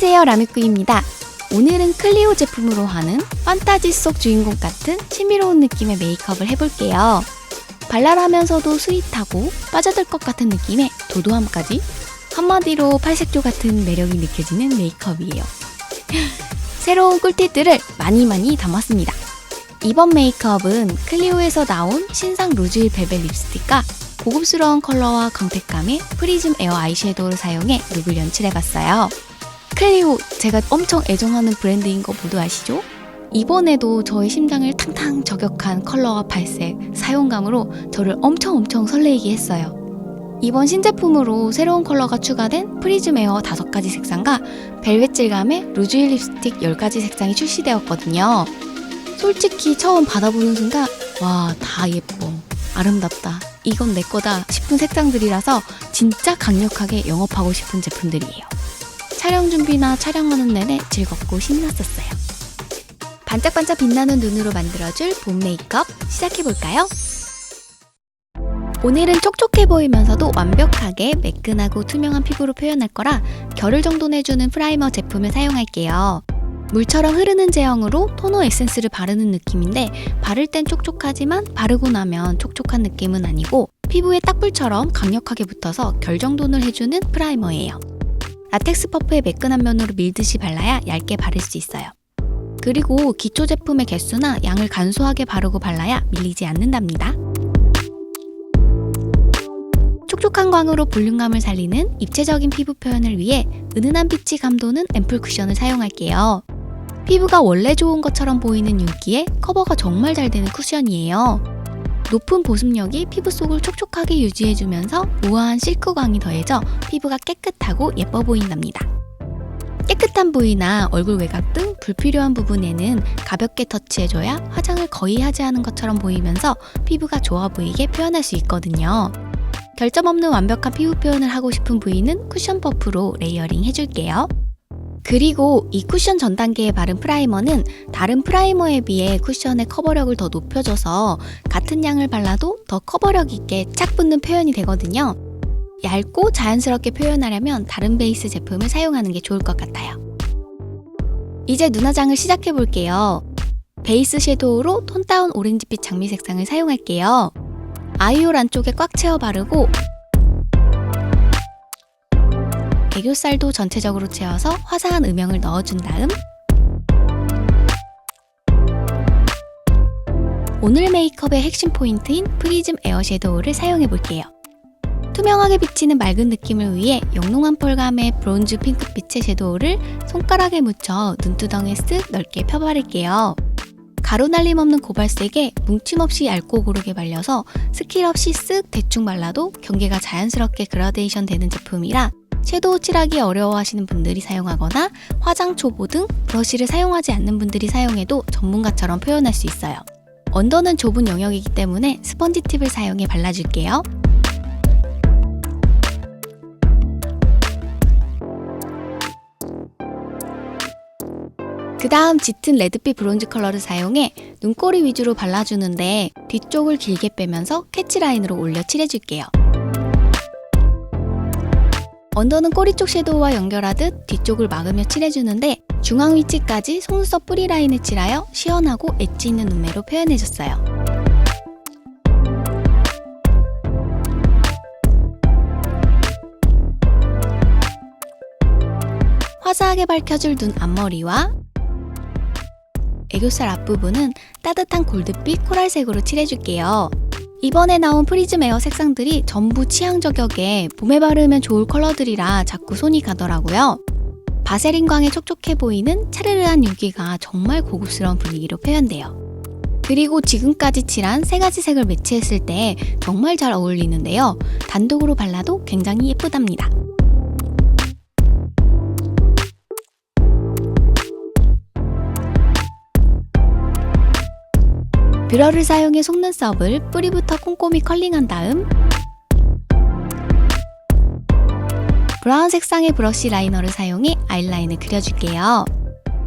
안녕하세요, 라미꾸입니다. 오늘은 클리오 제품으로 하는 판타지 속 주인공 같은 신비로운 느낌의 메이크업을 해볼게요. 발랄하면서도 스윗하고 빠져들 것 같은 느낌의 도도함까지, 한마디로 팔색조 같은 매력이 느껴지는 메이크업이에요. 새로운 꿀팁들을 많이 담았습니다. 이번 메이크업은 클리오에서 나온 신상 루즈힐 벨벳 립스틱과 고급스러운 컬러와 광택감의 프리즘 에어 아이섀도우를 사용해 룩을 연출해봤어요. 클리오, 제가 엄청 애정하는 브랜드인 거 모두 아시죠? 이번에도 저의 심장을 탕탕 저격한 컬러와 발색, 사용감으로 저를 엄청 설레이게 했어요. 이번 신제품으로 새로운 컬러가 추가된 프리즘 에어 5가지 색상과 벨벳 질감의 루즈힐 립스틱 10가지 색상이 출시되었거든요. 솔직히 처음 받아보는 순간 와, 다 예뻐, 아름답다, 이건 내 거다 싶은 색상들이라서 진짜 강력하게 영업하고 싶은 제품들이에요. 촬영 준비나 촬영하는 내내 즐겁고 신났었어요. 반짝반짝 빛나는 눈으로 만들어줄 봄 메이크업 시작해볼까요? 오늘은 촉촉해 보이면서도 완벽하게 매끈하고 투명한 피부로 표현할 거라 결을 정돈 내주는 프라이머 제품을 사용할게요. 물처럼 흐르는 제형으로 토너 에센스를 바르는 느낌인데, 바를 땐 촉촉하지만 바르고 나면 촉촉한 느낌은 아니고 피부에 딱불처럼 강력하게 붙어서 결 정돈을 해주는 프라이머예요. 라텍스 퍼프의 매끈한 면으로 밀듯이 발라야 얇게 바를 수 있어요. 그리고 기초 제품의 개수나 양을 간소하게 바르고 발라야 밀리지 않는답니다. 촉촉한 광으로 볼륨감을 살리는 입체적인 피부 표현을 위해 은은한 빛이 감도는 앰플 쿠션을 사용할게요. 피부가 원래 좋은 것처럼 보이는 윤기에 커버가 정말 잘 되는 쿠션이에요. 높은 보습력이 피부 속을 촉촉하게 유지해주면서 우아한 실크광이 더해져 피부가 깨끗하고 예뻐 보인답니다. 깨끗한 부위나 얼굴 외곽 등 불필요한 부분에는 가볍게 터치해줘야 화장을 거의 하지 않은 것처럼 보이면서 피부가 좋아 보이게 표현할 수 있거든요. 결점 없는 완벽한 피부 표현을 하고 싶은 부위는 쿠션 퍼프로 레이어링 해줄게요. 그리고 이 쿠션 전 단계에 바른 프라이머는 다른 프라이머에 비해 쿠션의 커버력을 더 높여줘서 같은 양을 발라도 더 커버력 있게 착 붙는 표현이 되거든요. 얇고 자연스럽게 표현하려면 다른 베이스 제품을 사용하는 게 좋을 것 같아요. 이제 눈화장을 시작해볼게요. 베이스 섀도우로 톤 다운 오렌지빛 장미 색상을 사용할게요. 아이홀 안쪽에 꽉 채워 바르고 애교살도 전체적으로 채워서 화사한 음영을 넣어준 다음 오늘 메이크업의 핵심 포인트인 프리즘 에어 섀도우를 사용해볼게요. 투명하게 비치는 맑은 느낌을 위해 영롱한 펄감의 브론즈 핑크빛의 섀도우를 손가락에 묻혀 눈두덩이에 쓱 넓게 펴바를게요. 가루 날림 없는 고발색에 뭉침 없이 얇고 고르게 발려서 스킬 없이 쓱 대충 발라도 경계가 자연스럽게 그라데이션 되는 제품이라 섀도우 칠하기 어려워하시는 분들이 사용하거나 화장 초보 등 브러쉬를 사용하지 않는 분들이 사용해도 전문가처럼 표현할 수 있어요. 언더는 좁은 영역이기 때문에 스펀지 팁을 사용해 발라줄게요. 그 다음 짙은 레드빛 브론즈 컬러를 사용해 눈꼬리 위주로 발라주는데 뒤쪽을 길게 빼면서 캐치라인으로 올려 칠해줄게요. 언더는 꼬리 쪽 섀도우와 연결하듯 뒤쪽을 막으며 칠해주는데 중앙 위치까지 속눈썹 뿌리 라인을 칠하여 시원하고 엣지 있는 눈매로 표현해줬어요. 화사하게 밝혀줄 눈 앞머리와 애교살 앞부분은 따뜻한 골드빛 코랄색으로 칠해줄게요. 이번에 나온 프리즘 에어 색상들이 전부 취향 저격에 봄에 바르면 좋을 컬러들이라 자꾸 손이 가더라고요. 바세린 광에 촉촉해 보이는 차르르한 윤기가 정말 고급스러운 분위기로 표현돼요. 그리고 지금까지 칠한 3가지 색을 매치했을 때 정말 잘 어울리는데요. 단독으로 발라도 굉장히 예쁘답니다. 뷰러를 사용해 속눈썹을 뿌리부터 꼼꼼히 컬링한 다음 브라운 색상의 브러쉬 라이너를 사용해 아이라인을 그려줄게요.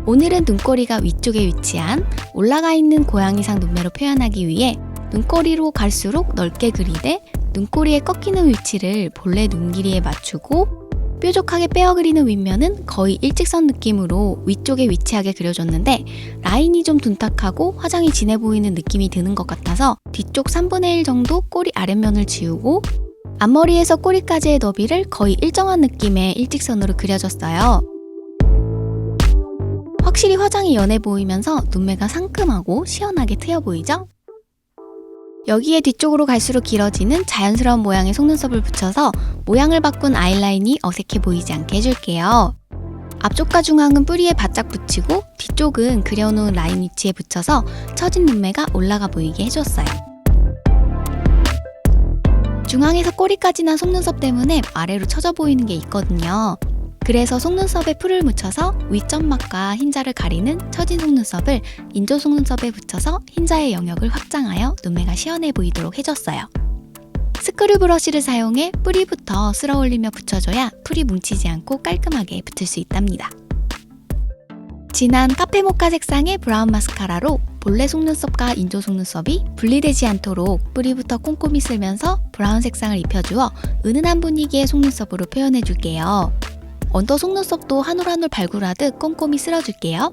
오늘은 눈꼬리가 위쪽에 위치한 올라가 있는 고양이상 눈매로 표현하기 위해 눈꼬리로 갈수록 넓게 그리되 눈꼬리의 꺾이는 위치를 본래 눈 길이에 맞추고 뾰족하게 빼어 그리는 윗면은 거의 일직선 느낌으로 위쪽에 위치하게 그려줬는데 라인이 좀 둔탁하고 화장이 진해 보이는 느낌이 드는 것 같아서 뒤쪽 3분의 1 정도 꼬리 아랫면을 지우고 앞머리에서 꼬리까지의 너비를 거의 일정한 느낌의 일직선으로 그려줬어요. 확실히 화장이 연해 보이면서 눈매가 상큼하고 시원하게 트여 보이죠? 여기에 뒤쪽으로 갈수록 길어지는 자연스러운 모양의 속눈썹을 붙여서 모양을 바꾼 아이라인이 어색해 보이지 않게 해줄게요. 앞쪽과 중앙은 뿌리에 바짝 붙이고 뒤쪽은 그려놓은 라인 위치에 붙여서 처진 눈매가 올라가 보이게 해줬어요. 중앙에서 꼬리까지 난 속눈썹 때문에 아래로 처져 보이는 게 있거든요. 그래서 속눈썹에 풀을 묻혀서 윗점막과 흰자를 가리는 처진 속눈썹을 인조 속눈썹에 붙여서 흰자의 영역을 확장하여 눈매가 시원해 보이도록 해줬어요. 스크류 브러쉬를 사용해 뿌리부터 쓸어 올리며 붙여줘야 풀이 뭉치지 않고 깔끔하게 붙을 수 있답니다. 진한 카페 모카 색상의 브라운 마스카라로 본래 속눈썹과 인조 속눈썹이 분리되지 않도록 뿌리부터 꼼꼼히 쓸면서 브라운 색상을 입혀주어 은은한 분위기의 속눈썹으로 표현해줄게요. 언더 속눈썹도 한 올 한 올 발굴하듯 꼼꼼히 쓸어줄게요.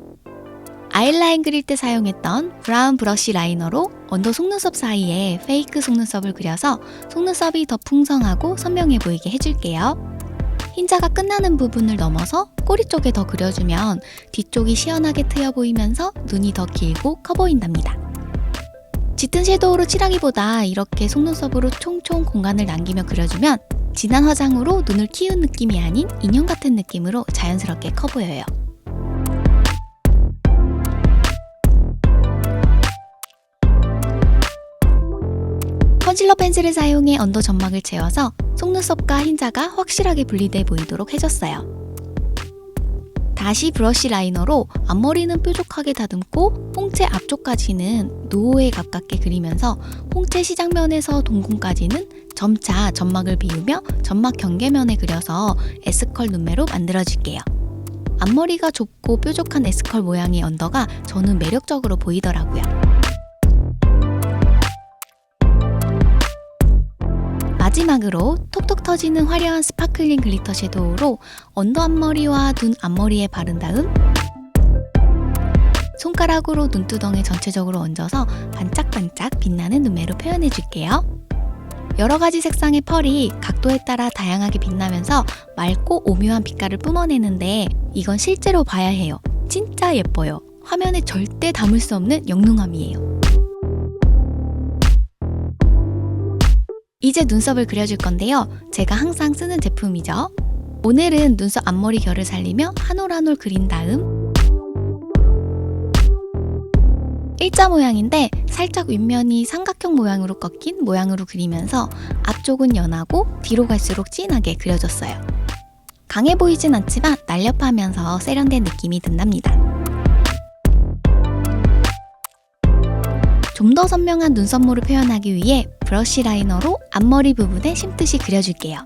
아이라인 그릴 때 사용했던 브라운 브러쉬 라이너로 언더 속눈썹 사이에 페이크 속눈썹을 그려서 속눈썹이 더 풍성하고 선명해 보이게 해줄게요. 흰자가 끝나는 부분을 넘어서 꼬리 쪽에 더 그려주면 뒤쪽이 시원하게 트여 보이면서 눈이 더 길고 커 보인답니다. 짙은 섀도우로 칠하기보다 이렇게 속눈썹으로 총총 공간을 남기며 그려주면 진한 화장으로 눈을 키운 느낌이 아닌 인형 같은 느낌으로 자연스럽게 커 보여요. 컨실러 펜슬을 사용해 언더 점막을 채워서 속눈썹과 흰자가 확실하게 분리돼 보이도록 해줬어요. 다시 브러쉬 라이너로 앞머리는 뾰족하게 다듬고 홍채 앞쪽까지는 노호에 가깝게 그리면서 홍채 시작면에서 동공까지는 점차 점막을 비우며 점막 경계면에 그려서 S컬 눈매로 만들어줄게요. 앞머리가 좁고 뾰족한 S컬 모양의 언더가 저는 매력적으로 보이더라고요. 마지막으로 톡톡 터지는 화려한 스파클링 글리터 섀도우로 언더 앞머리와 눈 앞머리에 바른 다음 손가락으로 눈두덩에 전체적으로 얹어서 반짝반짝 빛나는 눈매로 표현해줄게요. 여러가지 색상의 펄이 각도에 따라 다양하게 빛나면서 맑고 오묘한 빛깔을 뿜어내는데 이건 실제로 봐야 해요. 진짜 예뻐요. 화면에 절대 담을 수 없는 영롱함이에요. 이제 눈썹을 그려줄 건데요. 제가 항상 쓰는 제품이죠. 오늘은 눈썹 앞머리 결을 살리며 한 올 한 올 그린 다음 일자 모양인데 살짝 윗면이 삼각형 모양으로 꺾인 모양으로 그리면서 앞쪽은 연하고 뒤로 갈수록 진하게 그려줬어요. 강해 보이진 않지만 날렵하면서 세련된 느낌이 든답니다. 좀 더 선명한 눈썹모를 표현하기 위해 브러쉬 라이너로 앞머리 부분에 심듯이 그려줄게요.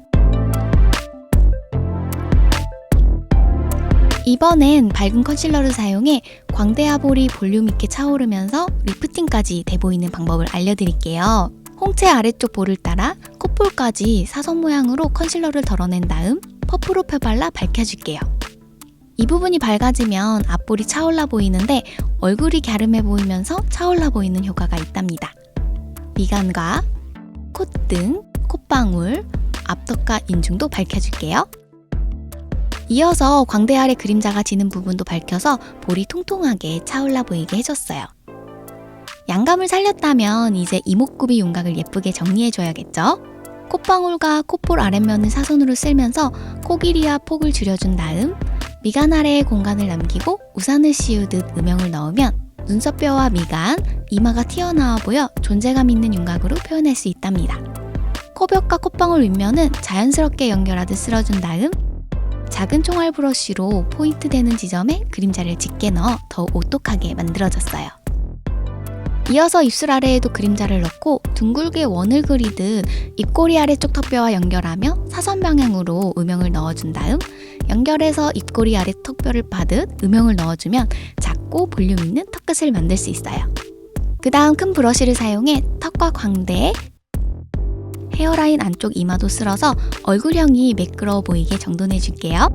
이번엔 밝은 컨실러를 사용해 광대와 볼이 볼륨 있게 차오르면서 리프팅까지 돼 보이는 방법을 알려드릴게요. 홍채 아래쪽 볼을 따라 콧볼까지 사선 모양으로 컨실러를 덜어낸 다음 퍼프로 펴발라 밝혀줄게요. 이 부분이 밝아지면 앞볼이 차올라 보이는데 얼굴이 갸름해 보이면서 차올라 보이는 효과가 있답니다. 미간과 콧등, 콧방울, 앞턱과 인중도 밝혀줄게요. 이어서 광대 아래 그림자가 지는 부분도 밝혀서 볼이 통통하게 차올라 보이게 해줬어요. 양감을 살렸다면 이제 이목구비 윤곽을 예쁘게 정리해줘야겠죠? 콧방울과 콧볼 아랫면을 사선으로 쓸면서 코 길이와 폭을 줄여준 다음 미간 아래에 공간을 남기고 우산을 씌우듯 음영을 넣으면 눈썹뼈와 미간, 이마가 튀어나와 보여 존재감 있는 윤곽으로 표현할 수 있답니다. 코벽과 콧방울 윗면은 자연스럽게 연결하듯 쓸어준 다음 작은 총알 브러쉬로 포인트 되는 지점에 그림자를 짙게 넣어 더 오똑하게 만들어졌어요. 이어서 입술 아래에도 그림자를 넣고 둥글게 원을 그리듯 입꼬리 아래쪽 턱뼈와 연결하며 사선 방향으로 음영을 넣어준 다음 연결해서 입꼬리 아래 턱뼈를 파듯 음영을 넣어주면 작고 볼륨 있는 턱끝을 만들 수 있어요. 그 다음 큰 브러쉬를 사용해 턱과 광대, 헤어라인 안쪽 이마도 쓸어서 얼굴형이 매끄러워 보이게 정돈해줄게요.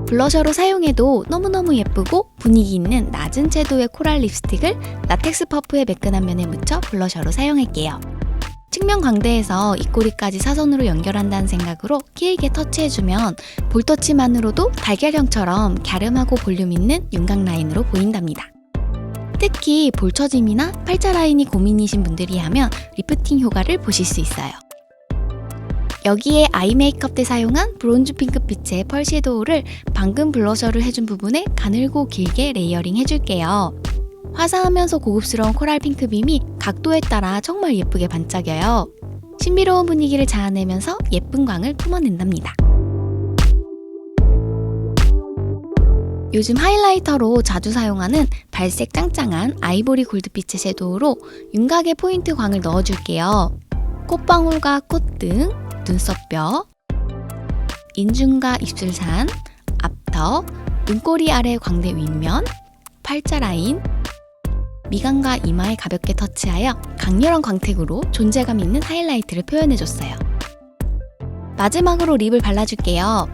블러셔로 사용해도 너무너무 예쁘고 분위기 있는 낮은 채도의 코랄 립스틱을 라텍스 퍼프의 매끈한 면에 묻혀 블러셔로 사용할게요. 측면 광대에서 입꼬리까지 사선으로 연결한다는 생각으로 길게 터치해주면 볼터치만으로도 달걀형처럼 갸름하고 볼륨 있는 윤곽 라인으로 보인답니다. 특히 볼처짐이나 팔자 라인이 고민이신 분들이 하면 리프팅 효과를 보실 수 있어요. 여기에 아이 메이크업 때 사용한 브론즈 핑크빛의 펄 섀도우를 방금 블러셔를 해준 부분에 가늘고 길게 레이어링 해줄게요. 화사하면서 고급스러운 코랄 핑크빔이 각도에 따라 정말 예쁘게 반짝여요. 신비로운 분위기를 자아내면서 예쁜 광을 뿜어낸답니다. 요즘 하이라이터로 자주 사용하는 발색 짱짱한 아이보리 골드빛의 섀도우로 윤곽에 포인트 광을 넣어줄게요. 콧방울과 콧등, 눈썹뼈, 인중과 입술산, 앞터, 눈꼬리 아래 광대 윗면, 팔자 라인, 미간과 이마에 가볍게 터치하여 강렬한 광택으로 존재감 있는 하이라이트를 표현해줬어요. 마지막으로 립을 발라줄게요.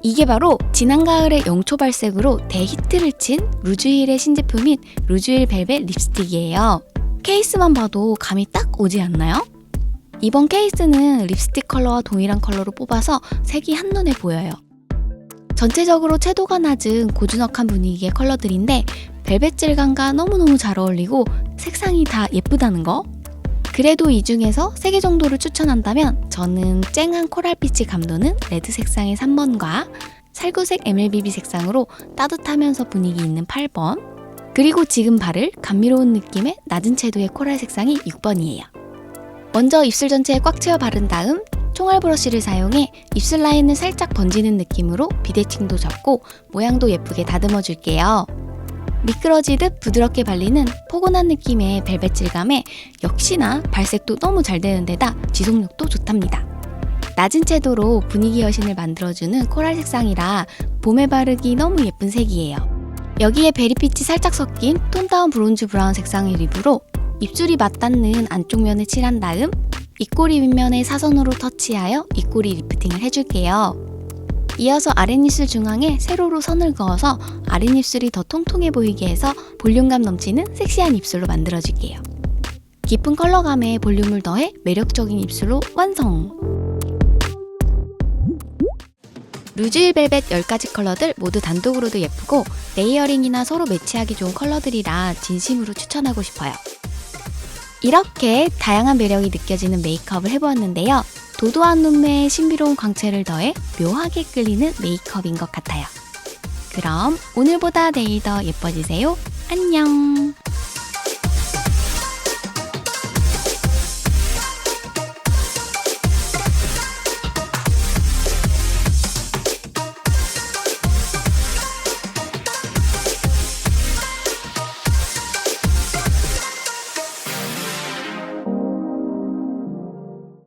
이게 바로 지난 가을의 영초 발색으로 대히트를 친 루즈힐의 신제품인 루즈힐 벨벳 립스틱이에요. 케이스만 봐도 감이 딱 오지 않나요? 이번 케이스는 립스틱 컬러와 동일한 컬러로 뽑아서 색이 한눈에 보여요. 전체적으로 채도가 낮은 고즈넉한 분위기의 컬러들인데 벨벳 질감과 너무너무 잘 어울리고 색상이 다 예쁘다는 거? 그래도 이 중에서 3개 정도를 추천한다면 저는 쨍한 코랄빛이 감도는 레드 색상의 3번과 살구색 MLBB 색상으로 따뜻하면서 분위기 있는 8번, 그리고 지금 바를 감미로운 느낌의 낮은 채도의 코랄 색상이 6번이에요. 먼저 입술 전체에 꽉 채워 바른 다음 총알 브러쉬를 사용해 입술 라인을 살짝 번지는 느낌으로 비대칭도 잡고 모양도 예쁘게 다듬어 줄게요. 미끄러지듯 부드럽게 발리는 포근한 느낌의 벨벳 질감에 역시나 발색도 너무 잘 되는 데다 지속력도 좋답니다. 낮은 채도로 분위기 여신을 만들어주는 코랄 색상이라 봄에 바르기 너무 예쁜 색이에요. 여기에 베리빛이 살짝 섞인 톤다운 브론즈 브라운 색상의 립으로 입술이 맞닿는 안쪽 면에 칠한 다음 입꼬리 윗면에 사선으로 터치하여 입꼬리 리프팅을 해줄게요. 이어서 아랫입술 중앙에 세로로 선을 그어서 아랫입술이 더 통통해 보이게 해서 볼륨감 넘치는 섹시한 입술로 만들어줄게요. 깊은 컬러감에 볼륨을 더해 매력적인 입술로 완성! 루즈힐 벨벳 10가지 컬러들 모두 단독으로도 예쁘고 레이어링이나 서로 매치하기 좋은 컬러들이라 진심으로 추천하고 싶어요. 이렇게 다양한 매력이 느껴지는 메이크업을 해보았는데요. 도도한 눈매에 신비로운 광채를 더해 묘하게 끌리는 메이크업인 것 같아요. 그럼 오늘보다 내일 더 예뻐지세요. 안녕!